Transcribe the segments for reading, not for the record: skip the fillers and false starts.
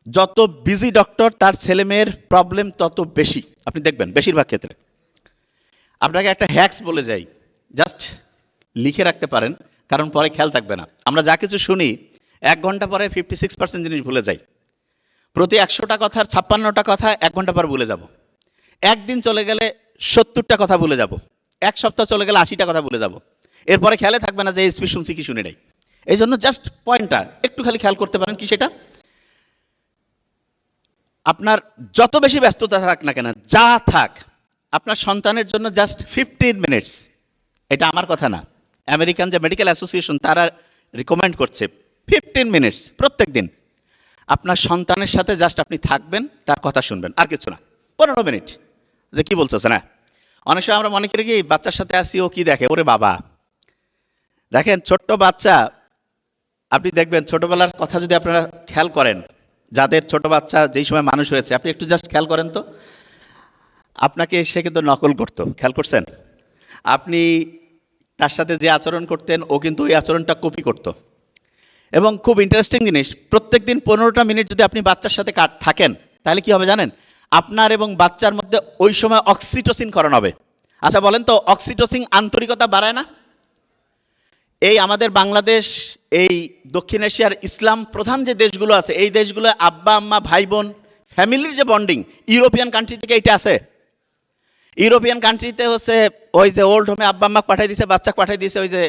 যত busy doctor তার ছেলে মেয়ের প্রবলেম তত বেশি। আপনি দেখবেন বেশিরভাগ ক্ষেত্রে। আপনাকে একটা হ্যাক্স বলে যাই, জাস্ট লিখে রাখতে পারেন, কারণ পরে খেয়াল থাকবে না। আমরা যা কিছু শুনি 1 ঘন্টা পরে 56% জিনিস ভুলে যাই। প্রতি 100টা কথার 56টা কথা 1 ঘন্টা পর ভুলে যাব। একদিন চলে গেলে 70টা কথা ভুলে যাব। 1 সপ্তাহ চলে গেলে 80টা কথা ভুলে যাব। এরপরে খেয়ালে থাকবে না যে এই স্পিচ শুনছি কি শুনি নাই। এই জন্য জাস্ট পয়েন্টটা একটু খালি খেয়াল করতে পারেন। কি সেটা? আপনার যত বেশি ব্যস্ততা থাক না কেন, যা থাক, আপনার সন্তানের জন্য জাস্ট 15 মিনিটস, এটা আমার কথা না, আমেরিকান যে মেডিকেল অ্যাসোসিয়েশন তারা রিকমেন্ড করছে 15 মিনিটস প্রত্যেক দিন আপনার সন্তানের সাথে জাস্ট আপনি থাকবেন, তার কথা শুনবেন, আর কিছু না। 15 মিনিট যে কি বলতেছে না। অনেক সময় আমরা মনে করি কি বাচ্চার সাথে আসি, ও কি দেখে, ওরে বাবা। দেখেন ছোট্ট বাচ্চা, আপনি দেখবেন ছোটবেলার কথা যদি আপনারা খেয়াল করেন, যাদের ছোট বাচ্চা যেই সময় মানুষ হয়েছে, আপনি একটু জাস্ট খেয়াল করেন তো, আপনাকে সে কিন্তু নকল করতো, খেয়াল করছেন? আপনি তার সাথে যে আচরণ করতেন ও কিন্তু ওই আচরণটা কপি করত। এবং খুব ইন্টারেস্টিং জিনিস, প্রত্যেক দিন 15টা মিনিট যদি আপনি বাচ্চার সাথে থাকেন, তাহলে কি হবে জানেন? আপনার এবং বাচ্চার মধ্যে ওই সময় অক্সিটোসিন ক্ষরণ হবে। আচ্ছা বলেন তো, অক্সিটোসিন আন্তরিকতা বাড়ায় না? এই আমাদের বাংলাদেশ, এই দক্ষিণ এশিয়ার ইসলাম প্রধান যে দেশগুলো আছে, এই দেশগুলো আব্বা আম্মা ভাই বোন ফ্যামিলির যে বন্ডিং, ইউরোপিয়ান কান্ট্রি থেকে এইটা আছে। ইউরোপিয়ান কান্ট্রিতে হচ্ছে ওই যে ওল্ড হোমে আব্বা আম্মা পাঠাই দিছে, বাচ্চা পাঠাই দিছে, ওই যে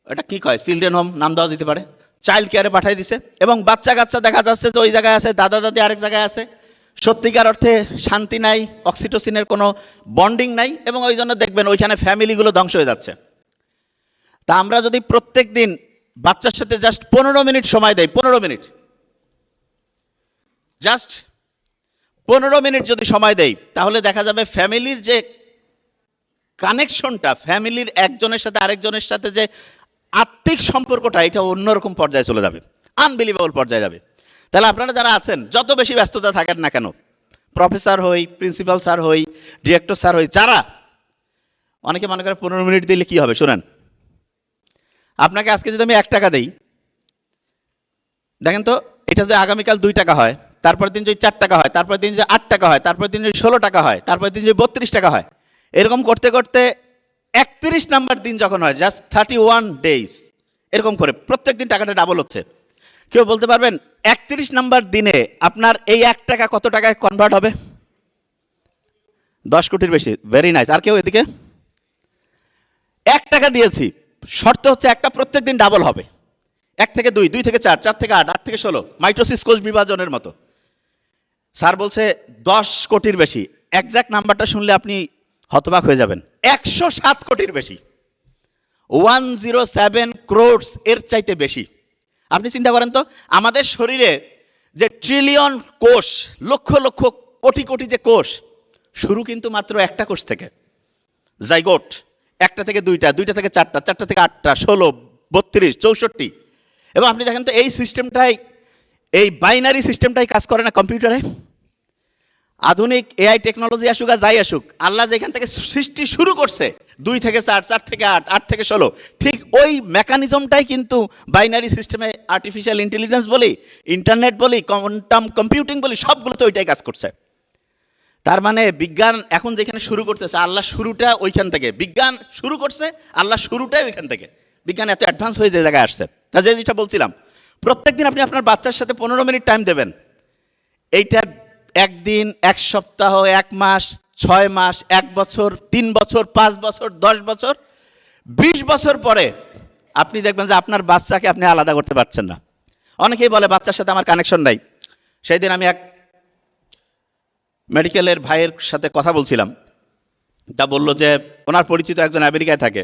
এটা কি কয়, চিলড্রেন হোম নাম দেওয়া যেতে পারে, চাইল্ড কেয়ারে পাঠাই দিছে। এবং বাচ্চা কাচ্চা দেখা যাচ্ছে যে ওই জায়গায় আছে, দাদা দাদি আরেক জায়গায় আছে। সত্যিকার অর্থে শান্তি নাই, অক্সিটোসিনের কোনো বন্ডিং নাই, এবং ওই জন্য দেখবেন ওইখানে ফ্যামিলিগুলো ধ্বংস হয়ে যাচ্ছে। তা আমরা যদি প্রত্যেক দিন বাচ্চার সাথে জাস্ট 15 মিনিট সময় দেয়, 15 মিনিট, জাস্ট 15 মিনিট যদি সময় দেই, তাহলে দেখা যাবে ফ্যামিলির যে কানেকশনটা, ফ্যামিলির একজনের সাথে আরেকজনের সাথে যে আত্মিক সম্পর্কটা, এটা অন্যরকম পর্যায়ে চলে যাবে, আনবিলিভেবল পর্যায়ে যাবে। তাহলে আপনারা যারা আছেন, যত বেশি ব্যস্ততা থাকেন না কেন, প্রফেসর হই, প্রিন্সিপাল স্যার হই, ডিরেক্টর স্যার হই, যারা, অনেকে মনে করে 15 মিনিট দিলে কি হবে। শোনেন, আপনাকে আজকে যদি আমি 1 টাকা দিই, দেখেন তো, এটা যদি আগামীকাল 2 টাকা হয়, তারপরের দিন যদি 4 টাকা হয়, তারপরের দিন যদি 8 টাকা হয়, তারপরের দিন যদি 16 টাকা হয়, তারপরের দিন যদি 32 টাকা হয়, এরকম করতে করতে 31 নাম্বার দিন যখন হয়, জাস্ট 31 ডেজ, এরকম করে প্রত্যেক দিন টাকাটা ডাবল হচ্ছে। কেউ বলতে পারবেন 31 নাম্বার দিনে আপনার এই 1 টাকা কত টাকায় কনভার্ট হবে? 10 কোটির বেশি। Very nice. আর কেউ এদিকে? 1 টাকা দিয়েছি, শর্ত হচ্ছে একটা প্রত্যেক দিন ডাবল হবে। 1 থেকে 2, 2 থেকে 4, 4 থেকে 8, 8 থেকে 16, মাইটোসিস কোষ বিভাজনের মতো। স্যার বলছে 10 কোটির বেশি। এক্সাক্ট নাম্বারটা শুনলে আপনি হতবাক হয়ে যাবেন। 107 কোটির বেশি, 107 ক্রোড়স, এর চাইতে বেশি। আপনি চিন্তা করেন তো, আমাদের শরীরে যে ট্রিলিয়ন কোষ, লক্ষ লক্ষ কোটি কোটি যে কোষ, শুরু কিন্তু মাত্র একটা কোষ থেকে, জাইগোট, 1টা থেকে 2টা, 2টা থেকে 4টা, 4টা থেকে 8টা, 16, 32, 64। এবং আপনি দেখেন তো, এই সিস্টেমটাই, এই বাইনারি সিস্টেমটাই কাজ করে না কম্পিউটারে। আধুনিক এআই টেকনোলজি আসুক আর যাই আসুক, আল্লাহ যেখান থেকে সৃষ্টি শুরু করছে, 2 থেকে 4, 4 থেকে 8, 8 থেকে 16, ঠিক ওই মেকানিজমটাই কিন্তু বাইনারি সিস্টেমে, আর্টিফিশিয়াল ইন্টেলিজেন্স বলি, ইন্টারনেট বলি, কোয়ান্টাম কম্পিউটিং বলি, সবগুলো তো ওইটাই কাজ করছে। তার মানে বিজ্ঞান এখন যেখানে শুরু করতেছে, আল্লাহ শুরুটা ওইখান থেকে। বিজ্ঞান শুরু করছে, আল্লাহ শুরুটাই ওইখান থেকে। বিজ্ঞান এত অ্যাডভান্স হয়ে যে জায়গায় আসছে। তা যেটা বলছিলাম, প্রত্যেকদিন আপনি আপনার বাচ্চার সাথে 15 মিনিট টাইম দেবেন। এইটা 1 দিন, 1 সপ্তাহ, 1 মাস, 6 মাস, 1 বছর, 3 বছর, 5 বছর, 10 বছর, 20 বছর পরে আপনি দেখবেন যে আপনার বাচ্চাকে আপনি আলাদা করতে পারছেন না। অনেকেই বলে বাচ্চার সাথে আমার কানেকশন নাই। সেই দিন আমি এক মেডিকেলের ভাইয়ের সাথে কথা বলছিলাম, তা বলল যে ওনার পরিচিত একজন আমেরিকায় থাকে,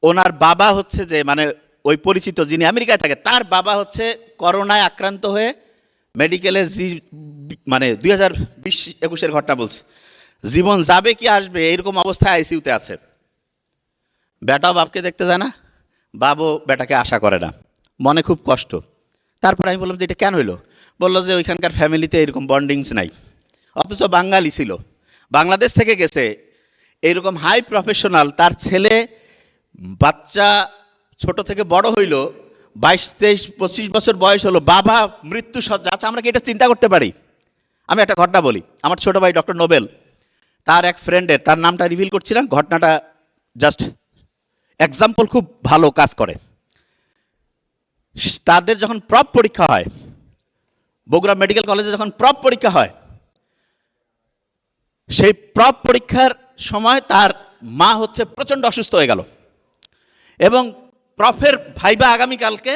ওনার বাবা হচ্ছে যে, মানে ওই পরিচিত যিনি আমেরিকায় থাকে, তার বাবা হচ্ছে করোনায় আক্রান্ত হয়ে মেডিকেলে, মানে 2020-21 ঘটনা বলছে, জীবন যাবে কি আসবে এরকম অবস্থায় আইসিইউতে আছে। বেটাও বাপকে দেখতে যায় না, বাবও বেটাকে আশা করে না, মনে খুব কষ্ট। তারপর আমি বললাম যে এটা কেন হইলো? বললো যে ওইখানকার ফ্যামিলিতে এরকম বন্ডিংস নাই। অথচ বাঙালি ছিল, বাংলাদেশ থেকে গেছে, এইরকম হাই প্রফেশনাল, তার ছেলে বাচ্চা ছোট থেকে বড় হইল, 22-23-25 বছর বয়স হলো, বাবা মৃত্যু সজ্জা। আচ্ছা, আমরা কি এটা চিন্তা করতে পারি? আমি একটা ঘটনা বলি। আমার ছোট ভাই ডক্টর নোবেল, তার এক ফ্রেন্ডের, তার নামটা রিভিল করছি না, ঘটনাটা জাস্ট এক্সাম্পল, খুব ভালো কাজ করে। তাদের যখন প্রপ পরীক্ষা হয়, বগুড়া মেডিকেল কলেজে যখন প্রপ পরীক্ষা হয়, সেই প্রপ পরীক্ষার সময় তার মা হচ্ছে প্রচণ্ড অসুস্থ হয়ে গেল, এবং প্রফের ভাইবা আগামীকালকে,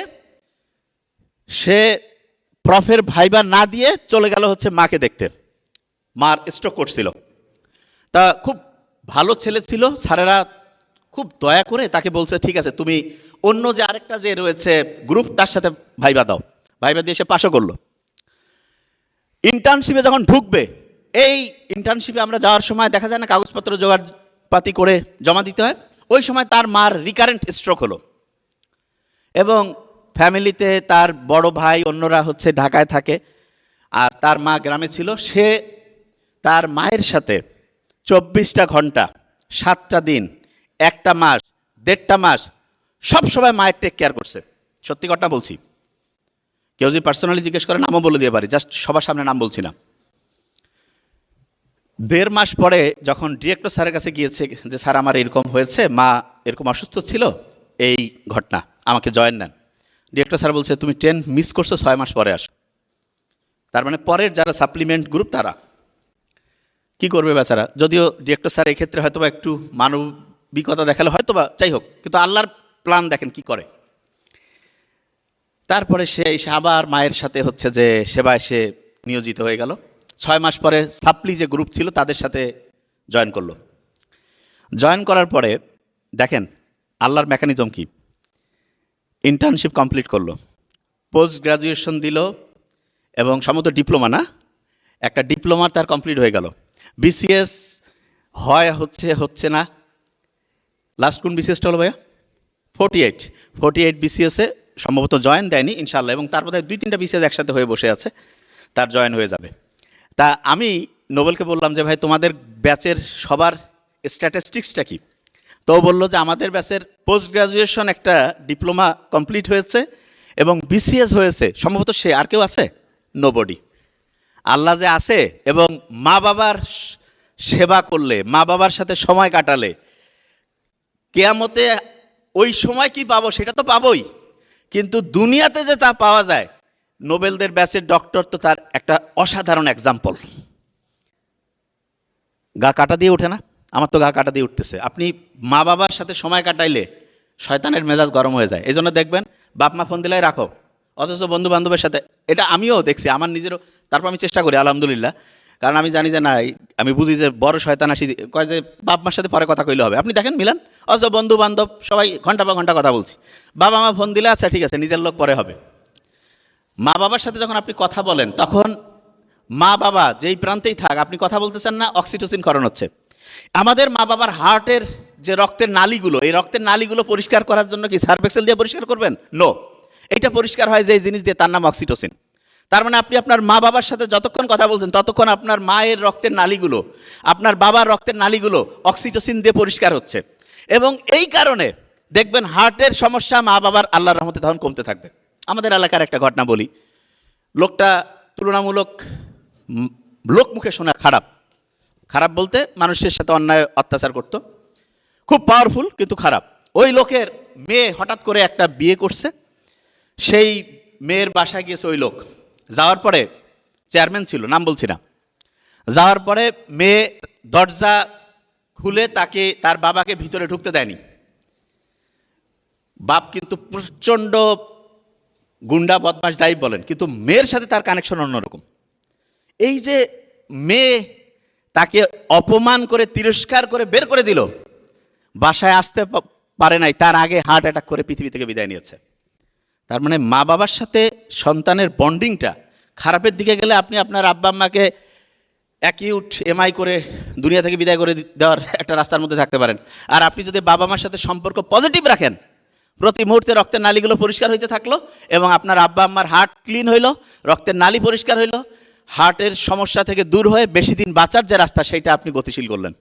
সে প্রফের ভাইবা না দিয়ে চলে গেল হচ্ছে মাকে দেখতে। মার স্ট্রোক করছিল। তা খুব ভালো ছেলে ছিল, স্যারেরা খুব দয়া করে তাকে বলছে, ঠিক আছে তুমি অন্য যে আরেকটা যে রয়েছে গ্রুপ, তার সাথে ভাইবা দাও। ভাইবা দিয়ে সে পাশও করলো। ইন্টার্নশিপে যখন ঢুকবে, এই ইন্টার্নশিপে আমরা যাওয়ার সময় দেখা যায় না কাগজপত্র জোগাড়পাতি করে জমা দিতে হয়, ওই সময় তার মার রিকারেন্ট স্ট্রোক হলো, এবং ফ্যামিলিতে তার বড় ভাই অন্যরা হচ্ছে ঢাকায় থাকে, আর তার মা গ্রামে ছিল। সে তার মায়ের সাথে 24টা ঘন্টা, 7টা দিন, 1টা মাস, 1.5টা মাস সব সময় মায়ের টেক কেয়ার করছে। সত্যি কথা বলছি, কেউ যদি পার্সোনালি জিজ্ঞেস করে নামও বলে দিয়ে পারি, জাস্ট সবার সামনে নাম বলছি না। 1.5 মাস পরে যখন ডিরেক্টর স্যারের কাছে গিয়েছে যে স্যার আমার এরকম হয়েছে, মা এরকম অসুস্থ ছিল, এই ঘটনা, আমাকে জয়েন নেন। ডিরেক্টর স্যার বলছে তুমি 10 মিস করছো, 6 মাস পরে আসো। তার মানে পরের যারা সাপ্লিমেন্ট গ্রুপ তারা কি করবে বেচারা। যদিও ডিরেক্টর স্যার এই ক্ষেত্রে হয়তোবা একটু মানবিকতা দেখালে হয়তোবা, যাই হোক, কিন্তু আল্লাহর প্ল্যান দেখেন কি করে। তারপরে সে এসে আবার মায়ের সাথে হচ্ছে যে সেবায় সে নিয়োজিত হয়ে গেল। 6 মাস পরে সাপ্লি যে গ্রুপ ছিল তাদের সাথে জয়েন করলো। জয়েন করার পরে দেখেন আল্লাহর মেকানিজম কি, ইন্টার্নশিপ কমপ্লিট করলো, পোস্ট গ্রাজুয়েশন দিল, এবং সম্ভবত ডিপ্লোমা, না একটা ডিপ্লোমা তার কমপ্লিট হয়ে গেল। বিসিএস হচ্ছে না, লাস্ট কোন বিসিএসটা হলো ভাইয়া? 48 বিসিএসে সম্ভবত জয়েন দেয়নি ইনশাল্লাহ, এবং তারপরে 2-3টা বিসিএস একসাথে হয়ে বসে আছে, তার জয়েন হয়ে যাবে। তা আমি নোবেলকে বললাম যে ভাই তোমাদের ব্যাচের সবার স্ট্যাটিস্টিক্সটা কি? তো বললো যে আমাদের ব্যাচের পোস্ট গ্রাজুয়েশন একটা ডিপ্লোমা কমপ্লিট হয়েছে এবং বিসিএস হয়েছে, সম্ভবত সে, আর কেউ আছে? নোবডি। আল্লাহ যে আছে, এবং মা বাবার সেবা করলে, মা বাবার সাথে সময় কাটালে, কিয়ামতে ওই সময় কি পাবো সেটা তো পাবোই, কিন্তু দুনিয়াতে যে তা পাওয়া যায়, নোবেলদের ব্যাচের ডক্টর তো তার একটা অসাধারণ এক্সাম্পল। গা কাটা দিয়ে ওঠে না? আমার তো গা কাটা দিয়ে উঠতেছে। আপনি মা বাবার সাথে সময় কাটাইলে শয়তানের মেজাজ গরম হয়ে যায়। এই জন্য দেখবেন বাপ মা ফোন দিলাই রাখো, অথচ বন্ধু বান্ধবের সাথে, এটা আমিও দেখছি আমার নিজেরও। তারপর আমি চেষ্টা করি আলহামদুলিল্লাহ, কারণ আমি জানি যে না, আমি বুঝি যে বড় শয়তান আসি কয় যে বাপ মার সাথে পরে কথা কইলে হবে। আপনি দেখেন মিলান, অথচ বন্ধু বান্ধব সবাই ঘন্টা বা ঘন্টা কথা বলছি, বাবা মা ফোন দিলে আচ্ছা ঠিক আছে নিজের লোক পরে হবে। মা বাবার সাথে যখন আপনি কথা বলেন, তখন মা বাবা যেই প্রান্তেই থাক, আপনি কথা বলতেছেন না, অক্সিটোসিন ক্ষরণ হচ্ছে। আমাদের মা বাবার হার্টের যে রক্তের নালীগুলো, এই রক্তের নালীগুলো পরিষ্কার করার জন্য কি সার্ফ এক্সেল দিয়ে পরিষ্কার করবেন? নো, এটা পরিষ্কার হয় যে জিনিস দিয়ে, তার নাম অক্সিটোসিন। তার মানে আপনি আপনার মা বাবার সাথে যতক্ষণ কথা বলছেন, ততক্ষণ আপনার মায়ের রক্তের নালীগুলো, আপনার বাবার রক্তের নালীগুলো অক্সিটোসিন দিয়ে পরিষ্কার হচ্ছে, এবং এই কারণে দেখবেন হার্টের সমস্যা মা বাবার আল্লাহর রহমতে তখন কমতে থাকবে। আমাদের এলাকার একটা ঘটনা বলি। লোকটা তুলনামূলক লোক মুখে শোনা খারাপ, খারাপ বলতে মানুষের সাথে অন্যায় অত্যাচার করত, খুব পাওয়ারফুল কিন্তু খারাপ। ওই লোকের মেয়ে হঠাৎ করে একটা বিয়ে করছে, সেই মেয়ের বাসায় গিয়েছে ওই লোক। যাওয়ার পরে, চেয়ারম্যান ছিল, নাম বলছি না, যাওয়ার পরে মেয়ে দরজা খুলে তাকে, তার বাবাকে ভিতরে ঢুকতে দেয়নি। বাপ কিন্তু প্রচণ্ড গুন্ডা বদমাশ যাই বলেন, কিন্তু মেয়ের সাথে তার কানেকশন অন্যরকম। এই যে মেয়ে তাকে অপমান করে, তিরস্কার করে বের করে দিল, বাসায় আসতে পারে নাই, তার আগে হার্ট অ্যাটাক করে পৃথিবী থেকে বিদায় নিয়েছে। তার মানে মা বাবার সাথে সন্তানের বন্ডিংটা খারাপের দিকে গেলে আপনি আপনার আব্বা আম্মাকে অ্যাকিউট এমআই করে দুনিয়া থেকে বিদায় করে দেওয়ার একটা রাস্তার মধ্যে থাকতে পারেন। আর আপনি যদি বাবা মার সাথে সম্পর্ক পজিটিভ রাখেন, প্রতি মুহূর্তে রক্তের নালীগুলো পরিষ্কার হইতে থাকলো, এবং আপনার আব্বা আম্মার হার্ট ক্লিন হইলো, রক্তের নালী পরিষ্কার হইলো, হার্টের সমস্যা থেকে দূর হয়ে বেশি দিন বাঁচার যে রাস্তা, সেইটা আপনি গতিশীল করলেন।